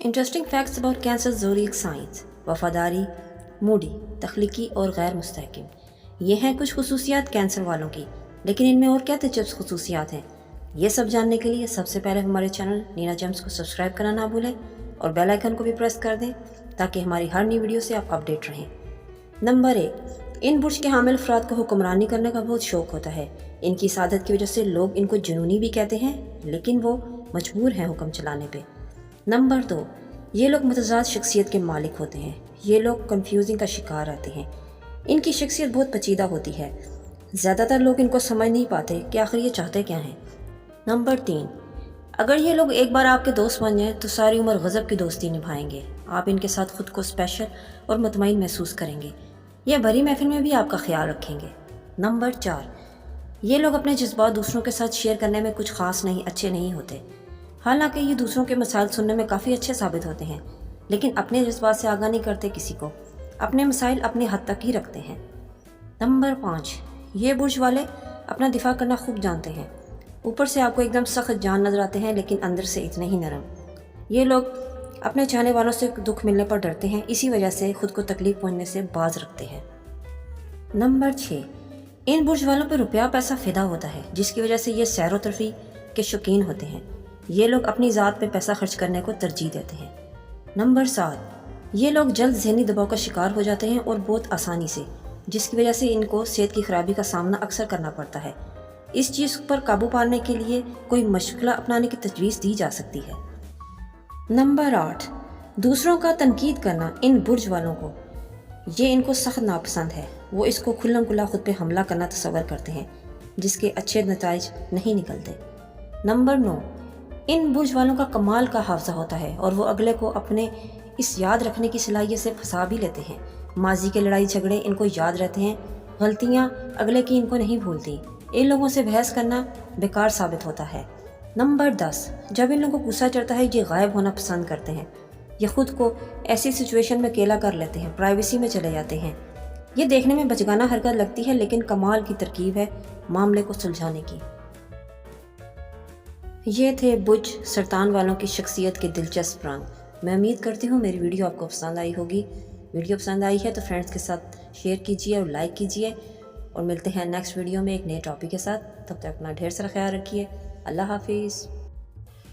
Interesting facts about cancer zodiac science. वफादारी, Moody, तख्लीकी और गैर मुस्तहकिम। ये हैं कुछ खसूसियात कैंसर वालों की, लेकिन इनमें और क्या दिलचस्प खसूसियात हैं? ये सब जानने के लिए सबसे पहले हमारे चैनल नीना जेम्स को सब्सक्राइब करना ना भूलें और बेल आइकन को भी प्रेस कर दें ताकि हमारी हर नई वीडियो से आप अपडेट रहें। नंबर 1, इन बुर्ज के हामिल अफराद को हुक्मरानी करने का बहुत शौक़ होता है। इनकी इस आदत की वजह से लोग इनको जुनूनी भी कहते हैं, लेकिन वो मजबूर हैं हुक्म चलाने पे। नंबर 2, ये लोग मुतज़ाद शख्सियत के मालिक होते हैं। ये लोग कंफ्यूजिंग का शिकार रहते हैं। इनकी शख्सियत बहुत पेचीदा होती है। ज़्यादातर लोग इनको समझ नहीं पाते कि आखिर ये चाहते क्या हैं। नंबर 3, अगर ये लोग एक बार आपके दोस्त बन जाएं तो सारी उम्र गज़ब की दोस्ती निभाएंगे। आप इनके साथ ख़ुद को स्पेशल और मुतमईन महसूस करेंगे। ये भरी महफिल में भी आपका ख्याल रखेंगे। नंबर 4, ये लोग अपने जज्बात दूसरों के साथ शेयर करने में कुछ ख़ास अच्छे नहीं होते। हालांकि ये दूसरों के मसाइल सुनने में काफ़ी अच्छे साबित होते हैं, लेकिन अपने जज्बात से आगाह नहीं करते किसी को। अपने मसाइल अपने हद तक ही रखते हैं। नंबर 5, ये बुर्ज वाले अपना दिफा करना खूब जानते हैं। ऊपर से आपको एकदम सख्त जान नजर आते हैं, लेकिन अंदर से इतने ही नरम। ये लोग अपने चाहने वालों से दुख मिलने पर डरते हैं, इसी वजह से खुद को तकलीफ पहुंचने से बाज रखते हैं। नंबर 6, इन बुर्ज वालों पर रुपया पैसा फिदा होता है, जिसकी वजह से ये सैर व तफरीह के शौकीन होते हैं। ये लोग अपनी ज़ात पे पैसा खर्च करने को तरजीह देते हैं। नंबर 7, ये लोग जल्द ज़हनी दबाव का शिकार हो जाते हैं और बहुत आसानी से, जिसकी वजह से इनको सेहत की खराबी का सामना अक्सर करना पड़ता है। इस चीज़ पर काबू पाने के लिए कोई मशवरा अपनाने की तजवीज़ दी जा सकती है। नंबर 8, दूसरों का तनकीद करना इन बुर्ज वालों को ये इनको सख्त नापसंद है। वो इसको खुल्लम खुल्ला खुद पे हमला करना तसव्वुर करते हैं, जिसके अच्छे नताइज नहीं निकलते। नंबर 9, इन बुर्ज वालों का कमाल का हाफ़ज़ा होता है और वो अगले को अपने इस याद रखने की सलाहियत से फंसा भी लेते हैं। माजी के लड़ाई झगड़े इनको याद रहते हैं, गलतियाँ अगले की इनको नहीं भूलती। इन लोगों से बहस करना बेकार साबित होता है। नंबर 10, जब इन लोगों को गुस्सा चढ़ता है ये गायब होना पसंद करते हैं। ये खुद को ऐसी सिचुएशन में अकेला कर लेते हैं, प्राइवेसी में चले जाते हैं। ये देखने में बचगाना हरकत लगती है, लेकिन कमाल की तरकीब है मामले को सुलझाने की। ये थे बुर्ज सरतान वालों की शख्सियत के दिलचस्प रंग। मैं उम्मीद करती हूँ मेरी वीडियो आपको पसंद आई होगी। वीडियो पसंद आई है तो फ्रेंड्स के साथ शेयर कीजिए और लाइक कीजिए, और मिलते हैं नेक्स्ट वीडियो में एक नए टॉपिक के साथ। तब तक अपना ढेर सारा ख्याल रखिए। अल्लाह हाफिज़।